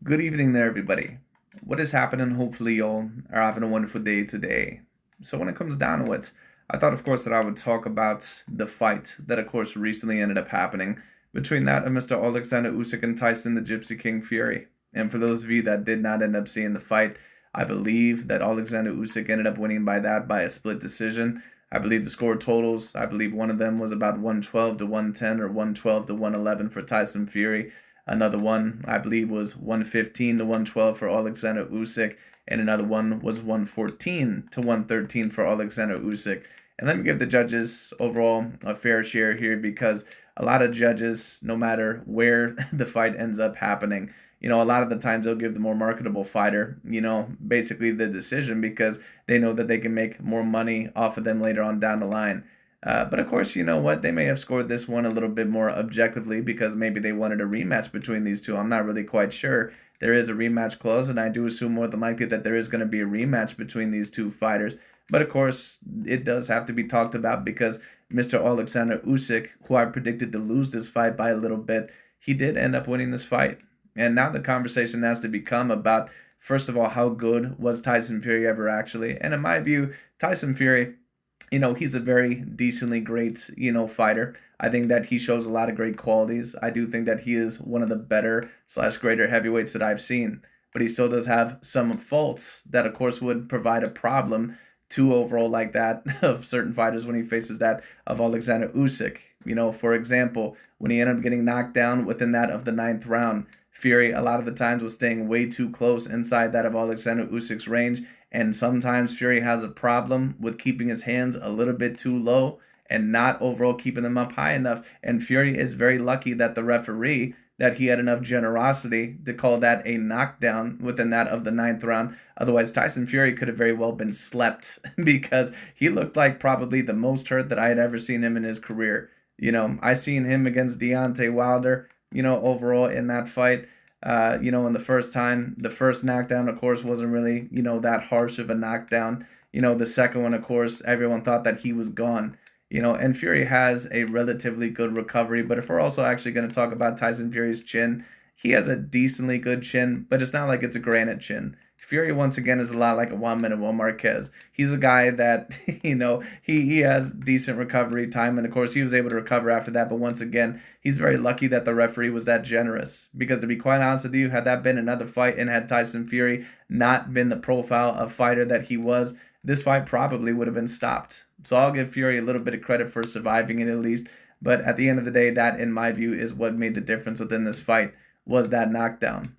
Good evening there, everybody. What is happening? Hopefully, y'all are having a wonderful day today. So, when it comes down to it, I thought, of course, that I would talk about the fight that, of course, recently ended up happening between that of Mr. Oleksandr Usyk and Tyson the Gypsy King Fury. And for those of you that did not end up seeing the fight, I believe that Oleksandr Usyk ended up winning by a split decision. I believe the score totals, I believe one of them was about 112 to 110 or 112 to 111 for Tyson Fury. Another one, I believe, was 115 to 112 for Oleksandr Usyk, and another one was 114 to 113 for Oleksandr Usyk. And let me give the judges overall a fair share here because a lot of judges, no matter where the fight ends up happening, a lot of the times they'll give the more marketable fighter, basically the decision because they know that they can make more money off of them later on down the line. But of course, you know what? They may have scored this one a little bit more objectively because maybe they wanted a rematch between these two. I'm not really quite sure. There is a rematch clause, and I do assume more than likely that there is going to be a rematch between these two fighters. But of course, it does have to be talked about because Mr. Oleksandr Usyk, who I predicted to lose this fight by a little bit, he did end up winning this fight. And now the conversation has to become about, first of all, how good was Tyson Fury ever actually? And in my view, Tyson Fury, he's a very decently great, fighter. I think that he shows a lot of great qualities. I do think that he is one of the better slash greater heavyweights that I've seen. But he still does have some faults that, of course, would provide a problem to overall like that of certain fighters when he faces that of Oleksandr Usyk. For example, when he ended up getting knocked down within that of the ninth round, Fury a lot of the times was staying way too close inside that of Oleksandr Usyk's range, and sometimes Fury has a problem with keeping his hands a little bit too low and not overall keeping them up high enough. And Fury is very lucky that the referee that he had enough generosity to call that a knockdown within that of the ninth round. Otherwise, Tyson Fury could have very well been slept because he looked like probably the most hurt that I had ever seen him in his career. I seen him against Deontay Wilder, overall in that fight. In the first knockdown, of course, wasn't really, that harsh of a knockdown. The second one, of course, everyone thought that he was gone. And Fury has a relatively good recovery. But if we're also actually going to talk about Tyson Fury's chin, he has a decently good chin, but it's not like it's a granite chin. Fury, once again, is a lot like a Juan Manuel Marquez. He's a guy that, he has decent recovery time. And of course, he was able to recover after that. But once again, he's very lucky that the referee was that generous. Because to be quite honest with you, had that been another fight and had Tyson Fury not been the profile of fighter that he was, this fight probably would have been stopped. So I'll give Fury a little bit of credit for surviving it at least. But at the end of the day, that in my view is what made the difference within this fight was that knockdown.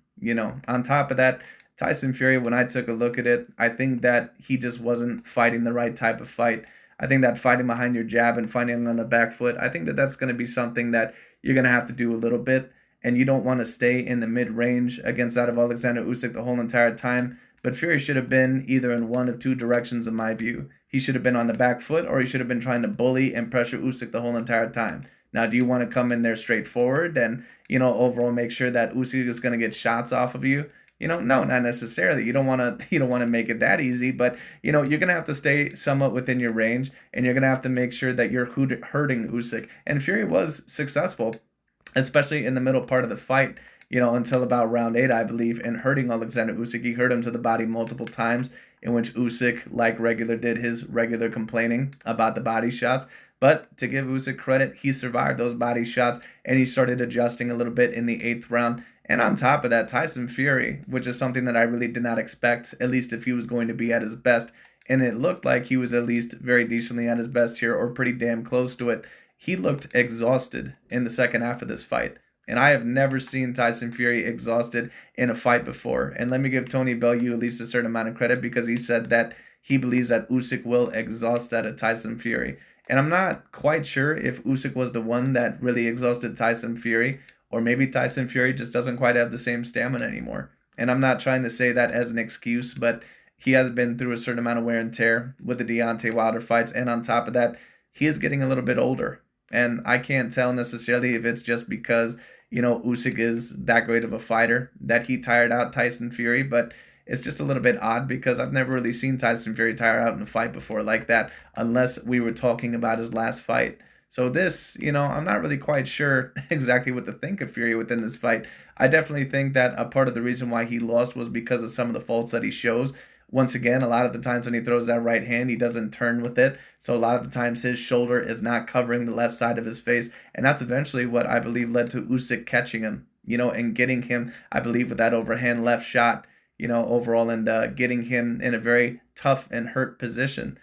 On top of that, Tyson Fury, when I took a look at it, I think that he just wasn't fighting the right type of fight. I think that fighting behind your jab and fighting on the back foot, I think that that's going to be something that you're going to have to do a little bit. And you don't want to stay in the mid range against that of Oleksandr Usyk the whole entire time. But Fury should have been either in one of two directions, in my view. He should have been on the back foot, or he should have been trying to bully and pressure Usyk the whole entire time. Now, do you want to come in there straightforward and, overall make sure that Usyk is going to get shots off of you? No, not necessarily. You don't want to you don't want to make it that easy, but you're gonna have to stay somewhat within your range, and you're gonna have to make sure that you're hurting Usyk. And Fury was successful, especially in the middle part of the fight. Until about round eight, I believe, in hurting Oleksandr Usyk. He hurt him to the body multiple times, in which Usyk, like regular, did his regular complaining about the body shots. But to give Usyk credit, he survived those body shots, and he started adjusting a little bit in the eighth round. And on top of that, Tyson Fury, which is something that I really did not expect, at least if he was going to be at his best, and it looked like he was at least very decently at his best here, or pretty damn close to it. He looked exhausted in the second half of this fight. And I have never seen Tyson Fury exhausted in a fight before. And let me give Tony Bellew at least a certain amount of credit because he said that he believes that Usyk will exhaust that of Tyson Fury. And I'm not quite sure if Usyk was the one that really exhausted Tyson Fury, or maybe Tyson Fury just doesn't quite have the same stamina anymore. And I'm not trying to say that as an excuse, but he has been through a certain amount of wear and tear with the Deontay Wilder fights. And on top of that, he is getting a little bit older. And I can't tell necessarily if it's just because Usyk is that great of a fighter that he tired out Tyson Fury, but it's just a little bit odd because I've never really seen Tyson Fury tire out in a fight before like that, unless we were talking about his last fight. So this, I'm not really quite sure exactly what to think of Fury within this fight. I definitely think that a part of the reason why he lost was because of some of the faults that he shows. Once again, a lot of the times when he throws that right hand, he doesn't turn with it. So a lot of the times his shoulder is not covering the left side of his face. And that's eventually what I believe led to Usyk catching him, and getting him, I believe, with that overhand left shot, overall, and getting him in a very tough and hurt position.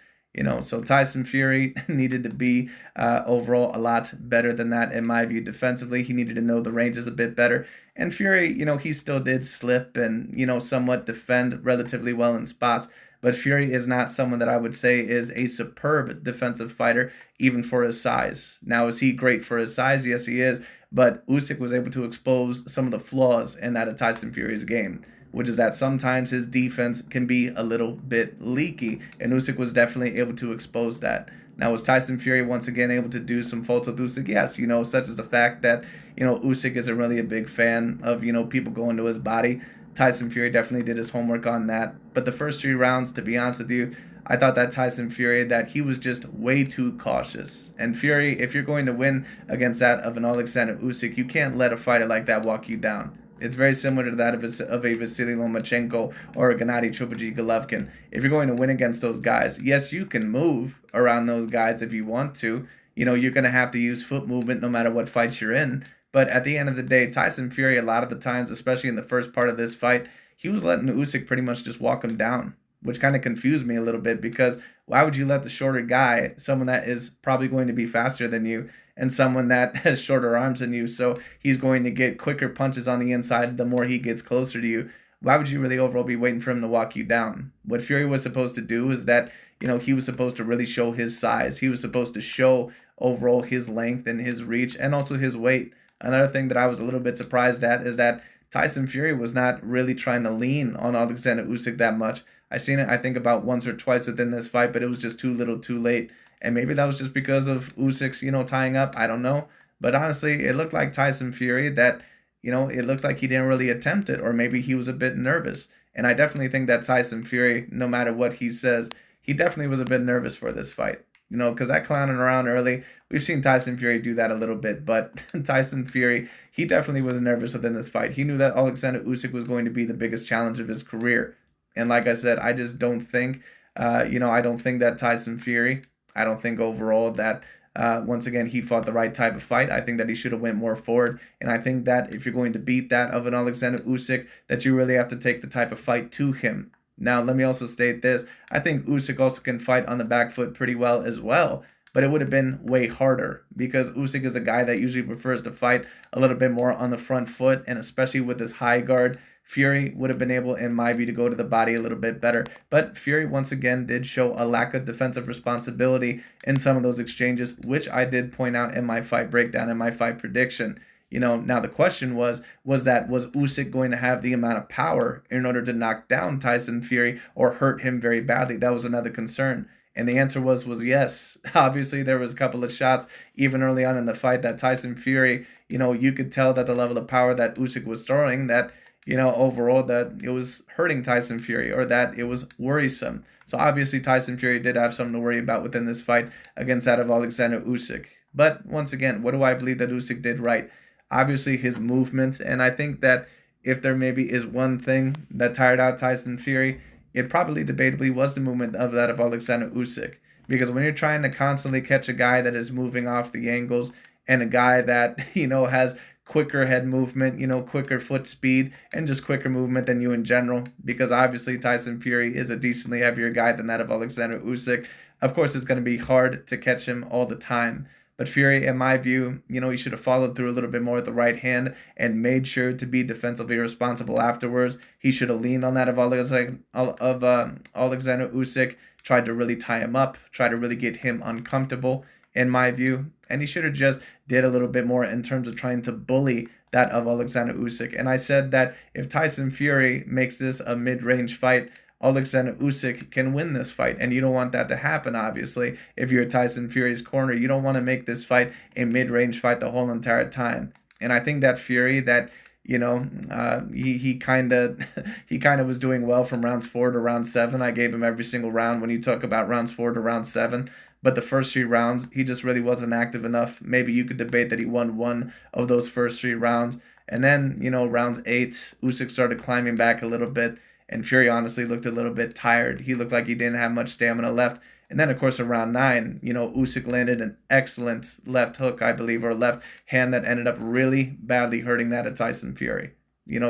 So Tyson Fury needed to be overall a lot better than that, in my view. Defensively, he needed to know the ranges a bit better. And Fury, he still did slip and, somewhat defend relatively well in spots. But Fury is not someone that I would say is a superb defensive fighter, even for his size. Now, is he great for his size? Yes, he is. But Usyk was able to expose some of the flaws in that of Tyson Fury's game, which is that sometimes his defense can be a little bit leaky, and Usyk was definitely able to expose that. Now, was Tyson Fury once again able to do some faults with Usyk? Yes, such as the fact that, Usyk isn't really a big fan of, people going to his body. Tyson Fury definitely did his homework on that. But the first 3 rounds, to be honest with you, I thought that Tyson Fury, that he was just way too cautious. And Fury, if you're going to win against that of an Oleksandr Usyk, you can't let a fighter like that walk you down. It's very similar to that of a Vasily Lomachenko or a Gennady Triple G Golovkin. If you're going to win against those guys, yes, you can move around those guys if you want to. You're going to have to use foot movement no matter what fights you're in. But at the end of the day, Tyson Fury, a lot of the times, especially in the first part of this fight, he was letting Usyk pretty much just walk him down, which kind of confused me a little bit, because why would you let the shorter guy, someone that is probably going to be faster than you, and someone that has shorter arms than you, so he's going to get quicker punches on the inside the more he gets closer to you, why would you really overall be waiting for him to walk you down? What Fury was supposed to do is that, he was supposed to really show his size. He was supposed to show overall his length and his reach and also his weight. Another thing that I was a little bit surprised at is that Tyson Fury was not really trying to lean on Oleksandr Usyk that much. I seen it, I think, about once or twice within this fight, but it was just too little too late. And maybe that was just because of Usyk's, tying up. I don't know. But honestly, it looked like Tyson Fury that, it looked like he didn't really attempt it, or maybe he was a bit nervous. And I definitely think that Tyson Fury, no matter what he says, he definitely was a bit nervous for this fight. Because that clowning around early, we've seen Tyson Fury do that a little bit, but Tyson Fury, he definitely was nervous within this fight. He knew that Oleksandr Usyk was going to be the biggest challenge of his career. And like I said, I just don't think, I don't think that Tyson Fury, I don't think overall that, once again, he fought the right type of fight. I think that he should have went more forward. And I think that if you're going to beat that of an Oleksandr Usyk, that you really have to take the type of fight to him. Now, let me also state this. I think Usyk also can fight on the back foot pretty well as well, but it would have been way harder because Usyk is a guy that usually prefers to fight a little bit more on the front foot, and especially with his high guard, Fury would have been able, in my view, to go to the body a little bit better. But Fury, once again, did show a lack of defensive responsibility in some of those exchanges, which I did point out in my fight breakdown and my fight prediction. Now the question was Usyk going to have the amount of power in order to knock down Tyson Fury or hurt him very badly? That was another concern. And the answer was yes. Obviously, there was a couple of shots even early on in the fight that Tyson Fury, you could tell that the level of power that Usyk was throwing, that, overall, that it was hurting Tyson Fury, or that it was worrisome. So obviously, Tyson Fury did have something to worry about within this fight against that of Oleksandr Usyk. But once again, what do I believe that Usyk did right? Obviously, his movement, and I think that if there maybe is one thing that tired out Tyson Fury, it probably debatably was the movement of that of Oleksandr Usyk. Because when you're trying to constantly catch a guy that is moving off the angles, and a guy that, has quicker head movement, quicker foot speed, and just quicker movement than you in general, because obviously Tyson Fury is a decently heavier guy than that of Oleksandr Usyk. Of course, it's going to be hard to catch him all the time. But Fury, in my view, he should have followed through a little bit more with the right hand and made sure to be defensively responsible afterwards. He should have leaned on that of Oleksandr Usyk, tried to really tie him up, try to really get him uncomfortable, in my view. And he should have just did a little bit more in terms of trying to bully that of Oleksandr Usyk. And I said that if Tyson Fury makes this a mid-range fight, Oleksandr Usyk can win this fight, and you don't want that to happen, obviously. If you're Tyson Fury's corner, you don't want to make this fight a mid-range fight the whole entire time. And I think that Fury, that, he kind of he kind of was doing well from rounds 4 to round 7. I gave him every single round when you talk about rounds 4 to round 7. but the first 3 rounds, he just really wasn't active enough. Maybe you could debate that he won one of those first 3 rounds. And then, rounds 8, Usyk started climbing back a little bit, and Fury honestly looked a little bit tired. He looked like he didn't have much stamina left. And then, of course, around 9, Usyk landed an excellent left hook, I believe, or left hand that ended up really badly hurting that of Tyson Fury.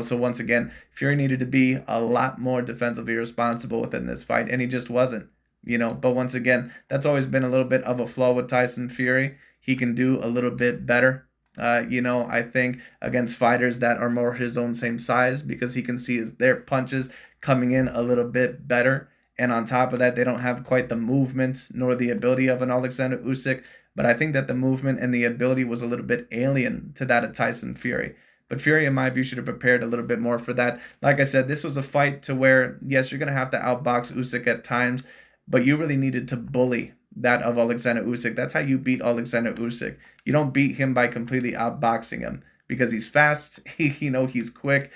So once again, Fury needed to be a lot more defensively responsible within this fight, and he just wasn't. But once again, that's always been a little bit of a flaw with Tyson Fury. He can do a little bit better. I think against fighters that are more his own same size, because he can see their punches coming in a little bit better. And on top of that, they don't have quite the movement nor the ability of an Oleksandr Usyk. But I think that the movement and the ability was a little bit alien to that of Tyson Fury. But Fury, in my view, should have prepared a little bit more for that. Like I said, this was a fight to where, yes, you're going to have to outbox Usyk at times, but you really needed to bully that of Oleksandr Usyk. That's how you beat Oleksandr Usyk. You don't beat him by completely outboxing him, because he's fast, he's quick,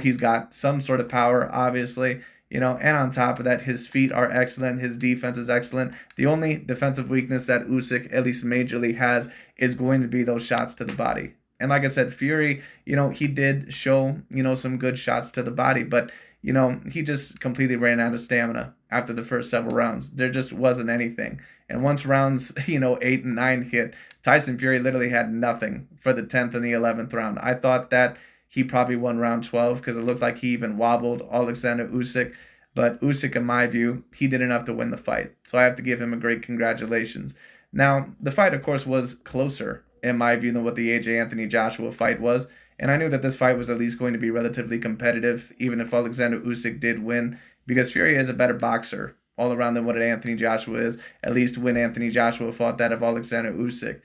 he's got some sort of power, obviously. And on top of that, his feet are excellent. His defense is excellent. The only defensive weakness that Usyk, at least majorly, has is going to be those shots to the body. And like I said, Fury, he did show, some good shots to the body, but, he just completely ran out of stamina after the first several rounds. There just wasn't anything. And once rounds, 8 and 9 hit, Tyson Fury literally had nothing for the 10th and the 11th round. I thought that he probably won round 12 because it looked like he even wobbled Oleksandr Usyk. But Usyk, in my view, he did enough to win the fight. So I have to give him a great congratulations. Now, the fight, of course, was closer, in my view, than what the AJ Anthony Joshua fight was. And I knew that this fight was at least going to be relatively competitive, even if Oleksandr Usyk did win, because Fury is a better boxer all around than what Anthony Joshua is, at least when Anthony Joshua fought that of Oleksandr Usyk.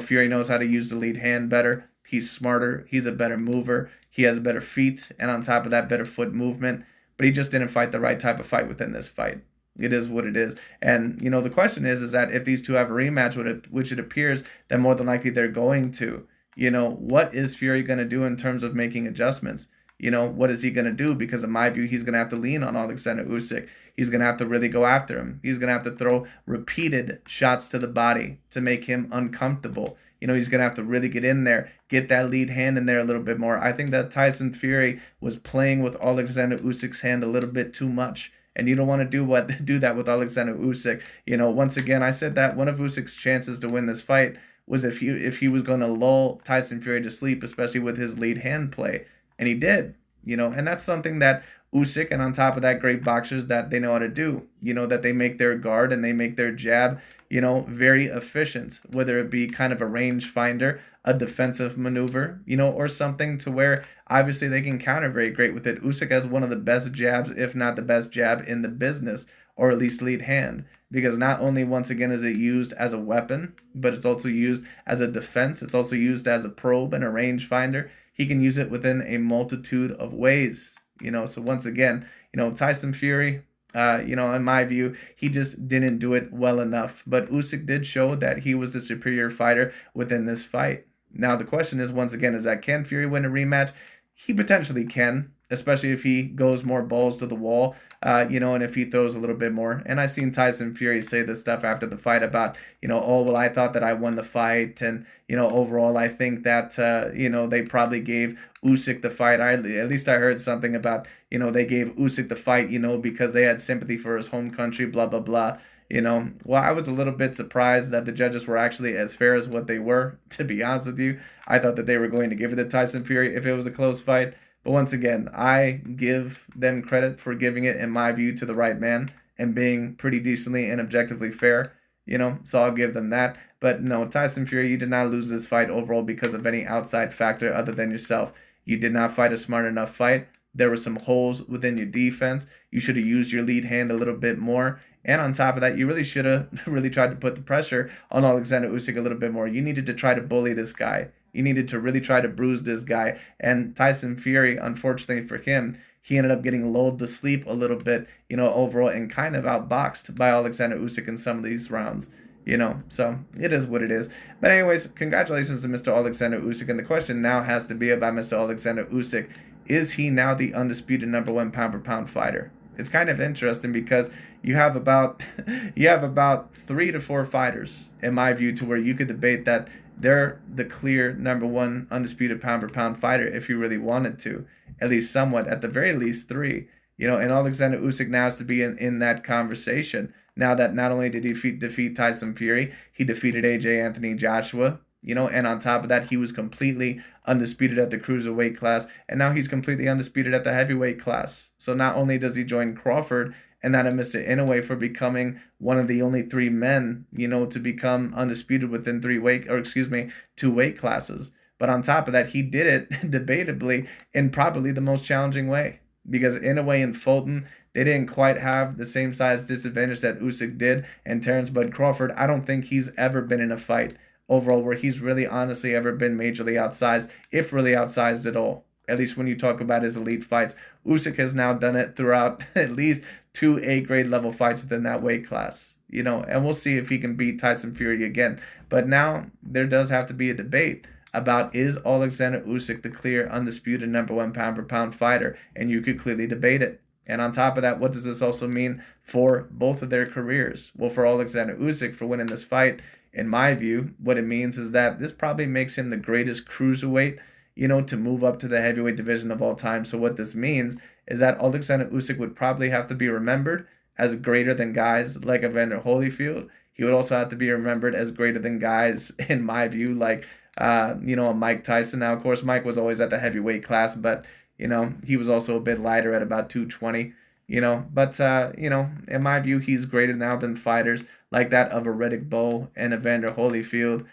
Fury knows how to use the lead hand better. He's smarter. He's a better mover. He has better feet, and on top of that, better foot movement. But he just didn't fight the right type of fight within this fight. It is what it is. And, the question is that if these two have a rematch, which it appears that more than likely they're going to, what is Fury going to do in terms of making adjustments? What is he going to do? Because in my view, he's going to have to lean on Oleksandr Usyk. He's going to have to really go after him. He's going to have to throw repeated shots to the body to make him uncomfortable. He's going to have to really get in there, get that lead hand in there a little bit more. I think that Tyson Fury was playing with Oleksandr Usyk's hand a little bit too much. And you don't want to do that with Oleksandr Usyk. Once again, I said that one of Usyk's chances to win this fight was if he was going to lull Tyson Fury to sleep, especially with his lead hand play. And he did, and that's something that Usyk, and on top of that, great boxers, that they know how to do, that they make their guard and they make their jab, very efficient, whether it be kind of a range finder, a defensive maneuver, or something to where obviously they can counter very great with it. Usyk has one of the best jabs, if not the best jab in the business, or at least lead hand, because not only once again is it used as a weapon, but it's also used as a defense. It's also used as a probe and a range finder. He can use it within a multitude of ways, so once again, Tyson Fury, in my view, he just didn't do it well enough. But Usyk did show that he was the superior fighter within this fight. Now, the question is, once again, is that can Fury win a rematch? He potentially can, especially if he goes more balls to the wall, and if he throws a little bit more. And I seen Tyson Fury say this stuff after the fight about, oh, well, I thought that I won the fight. And, overall, I think that, they probably gave Usyk the fight. At least I heard something about, they gave Usyk the fight, because they had sympathy for his home country, blah, blah, blah. Well, I was a little bit surprised that the judges were actually as fair as what they were, to be honest with you. I thought that they were going to give it to Tyson Fury if it was a close fight. But once again, I give them credit for giving it, in my view, to the right man and being pretty decently and objectively fair, so I'll give them that. But no, Tyson Fury, you did not lose this fight overall because of any outside factor other than yourself. You did not fight a smart enough fight. There were some holes within your defense. You should have used your lead hand a little bit more. And on top of that, you really should have really tried to put the pressure on Oleksandr Usyk a little bit more. You needed to try to bully this guy. You needed to really try to bruise this guy. And Tyson Fury, unfortunately for him, he ended up getting lulled to sleep a little bit, overall, and kind of outboxed by Oleksandr Usyk in some of these rounds. So it is what it is. But anyways, congratulations to Mr. Oleksandr Usyk. And the question now has to be about Mr. Oleksandr Usyk. Is he now the undisputed #1 pound-for-pound fighter? It's kind of interesting because you have about you have about 3 to 4 fighters, in my view, to where you could debate that they're the clear number one undisputed pound for pound fighter if you really wanted to, at least somewhat, at the very least three. And Alexander Usyk now has to be in that conversation. Now that not only did he defeat Tyson Fury, he defeated AJ Anthony Joshua, and on top of that, he was completely undisputed at the cruiserweight class, and now he's completely undisputed at the heavyweight class. So not only does he join Crawford and that of Mr. Inoue for becoming one of the only three men, to become undisputed within 2 weight classes. But on top of that, he did it debatably in probably the most challenging way. Because Inoue and Fulton, they didn't quite have the same size disadvantage that Usyk did. And Terrence Bud Crawford, I don't think he's ever been in a fight overall where he's really honestly ever been majorly outsized, if really outsized at all. At least when you talk about his elite fights. Usyk has now done it throughout at least 2 A-grade level fights within that weight class. And we'll see if he can beat Tyson Fury again. But now there does have to be a debate about, is Oleksandr Usyk the clear undisputed number one pound for pound fighter? And you could clearly debate it. And on top of that, what does this also mean for both of their careers? Well, for Oleksandr Usyk for winning this fight, in my view, what it means is that this probably makes him the greatest cruiserweight, to move up to the heavyweight division of all time. So what this means is that Oleksandr Usyk would probably have to be remembered as greater than guys like Evander Holyfield. He would also have to be remembered as greater than guys, in my view, like Mike Tyson. Now, of course, Mike was always at the heavyweight class, but he was also a bit lighter at about 220. But in my view, he's greater now than fighters like that of a Riddick Bowe and Evander Holyfield.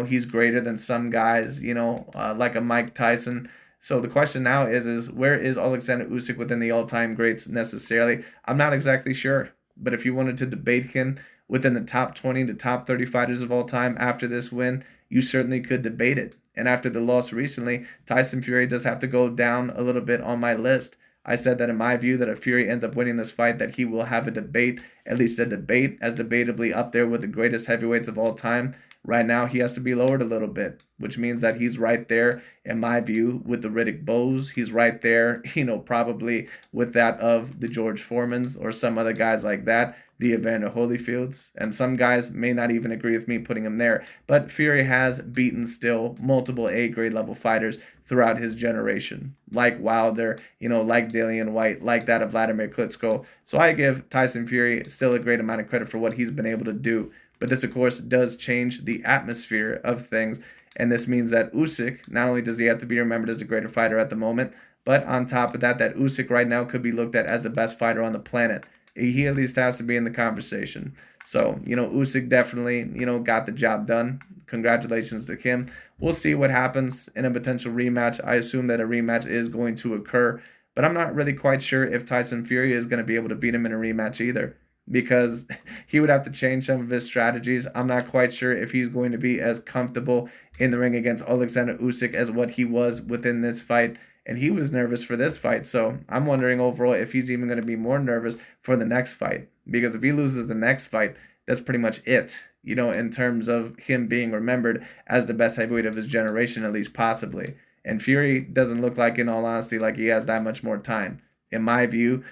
He's greater than some guys, like a Mike Tyson. So the question now is where is Oleksandr Usyk within the all-time greats necessarily? I'm not exactly sure. But if you wanted to debate him within the top 20 to top 30 fighters of all time after this win, you certainly could debate it. And after the loss recently, Tyson Fury does have to go down a little bit on my list. I said that in my view that if Fury ends up winning this fight, that he will have a debate, at least a debate, as debatably up there with the greatest heavyweights of all time. Right now, he has to be lowered a little bit, which means that he's right there, in my view, with the Riddick Bowes. He's right there, probably with that of the George Foremans or some other guys like that, the Evander Holyfields. And some guys may not even agree with me putting him there. But Fury has beaten still multiple A-grade level fighters throughout his generation, like Wilder, like Dillian White, like that of Vladimir Klitschko. So I give Tyson Fury still a great amount of credit for what he's been able to do. But this, of course, does change the atmosphere of things. And this means that Usyk, not only does he have to be remembered as a greater fighter at the moment, but on top of that, that Usyk right now could be looked at as the best fighter on the planet. He at least has to be in the conversation. So, Usyk definitely, got the job done. Congratulations to him. We'll see what happens in a potential rematch. I assume that a rematch is going to occur. But I'm not really quite sure if Tyson Fury is going to be able to beat him in a rematch either, because he would have to change some of his strategies. I'm not quite sure if he's going to be as comfortable in the ring against Oleksandr Usyk as what he was within this fight. And he was nervous for this fight. So I'm wondering overall if he's even going to be more nervous for the next fight. Because if he loses the next fight, that's pretty much it, in terms of him being remembered as the best heavyweight of his generation, at least possibly. And Fury doesn't look like, in all honesty, like he has that much more time. In my view,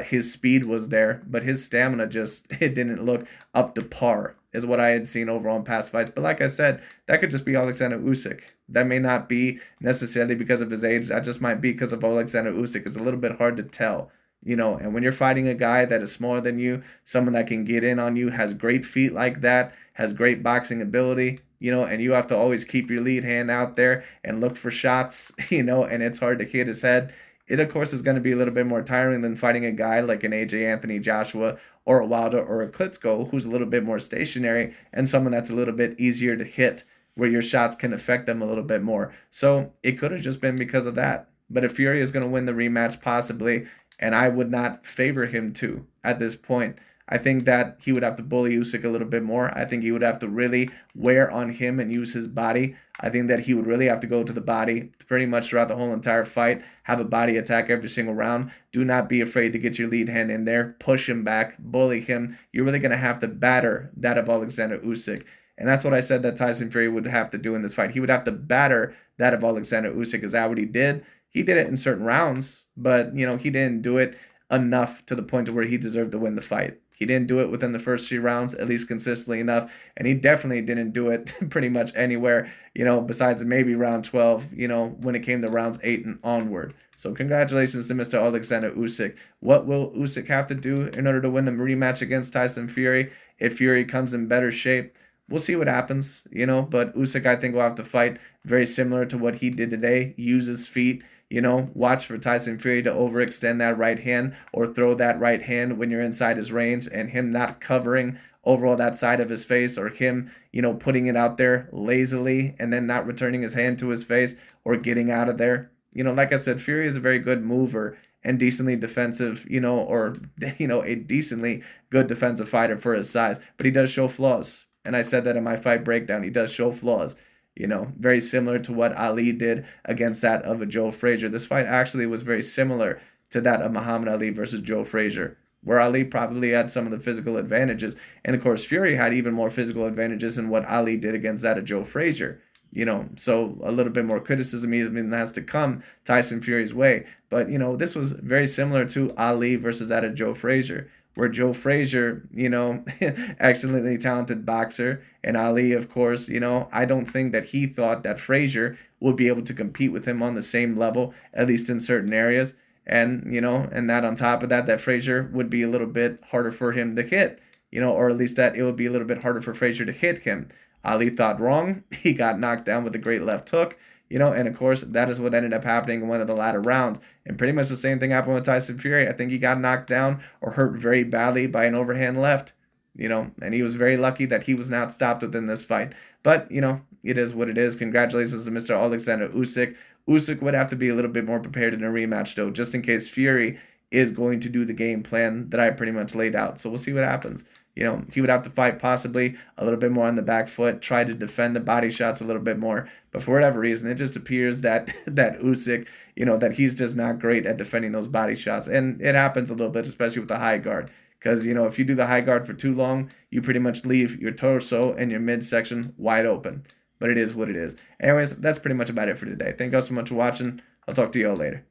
his speed was there, but his stamina it didn't look up to par, is what I had seen overall in past fights. But like I said, that could just be Oleksandr Usyk. That may not be necessarily because of his age. That just might be because of Oleksandr Usyk. It's a little bit hard to tell, and when you're fighting a guy that is smaller than you, someone that can get in on you, has great feet like that, has great boxing ability, and you have to always keep your lead hand out there and look for shots, and it's hard to hit his head. It, of course, is going to be a little bit more tiring than fighting a guy like an AJ Anthony Joshua or a Wilder or a Klitschko, who's a little bit more stationary and someone that's a little bit easier to hit, where your shots can affect them a little bit more. So it could have just been because of that. But if Fury is going to win the rematch, possibly, and I would not favor him to at this point, I think that he would have to bully Usyk a little bit more. I think he would have to really wear on him and use his body. I think that he would really have to go to the body pretty much throughout the whole entire fight, have a body attack every single round. Do not be afraid to get your lead hand in there, push him back, bully him. You're really going to have to batter that of Oleksandr Usyk. And that's what I said that Tyson Fury would have to do in this fight. He would have to batter that of Oleksandr Usyk. Is that what he did? He did it in certain rounds, but, he didn't do it enough to the point to where he deserved to win the fight. He didn't do it within the first 3 rounds, at least consistently enough, and he definitely didn't do it pretty much anywhere, besides maybe round 12, when it came to rounds 8 and onward. So congratulations to Mr. Oleksandr Usyk. What will Usyk have to do in order to win a rematch against Tyson Fury? If Fury comes in better shape, we'll see what happens, but Usyk, I think, will have to fight very similar to what he did today. Use his feet, watch for Tyson Fury to overextend that right hand or throw that right hand when you're inside his range, and him not covering overall that side of his face, or him, putting it out there lazily and then not returning his hand to his face or getting out of there. Like I said, Fury is a very good mover and decently defensive, or, a decently good defensive fighter for his size, but he does show flaws. And I said that in my fight breakdown. He does show flaws, very similar to what Ali did against that of a Joe Frazier. This fight actually was very similar to that of Muhammad Ali versus Joe Frazier, where Ali probably had some of the physical advantages. And of course, Fury had even more physical advantages than what Ali did against that of Joe Frazier. So a little bit more criticism even has to come Tyson Fury's way. But, this was very similar to Ali versus that of Joe Frazier, where Joe Frazier, excellently talented boxer, and Ali, of course, I don't think that he thought that Frazier would be able to compete with him on the same level, at least in certain areas. And, and that on top of that Frazier would be a little bit harder for him to hit, or at least that it would be a little bit harder for Frazier to hit him. Ali thought wrong. He got knocked down with a great left hook, and of course, that is what ended up happening in one of the latter rounds. And pretty much the same thing happened with Tyson Fury. I think he got knocked down or hurt very badly by an overhand left, and he was very lucky that he was not stopped within this fight. But, it is what it is. Congratulations to Mr. Oleksandr Usyk. Usyk would have to be a little bit more prepared in a rematch, though, just in case Fury is going to do the game plan that I pretty much laid out. So we'll see what happens. He would have to fight possibly a little bit more on the back foot, try to defend the body shots a little bit more. But for whatever reason, it just appears that Usyk, that he's just not great at defending those body shots. And it happens a little bit, especially with the high guard. Because, if you do the high guard for too long, you pretty much leave your torso and your midsection wide open. But it is what it is. Anyways, that's pretty much about it for today. Thank you all so much for watching. I'll talk to you all later.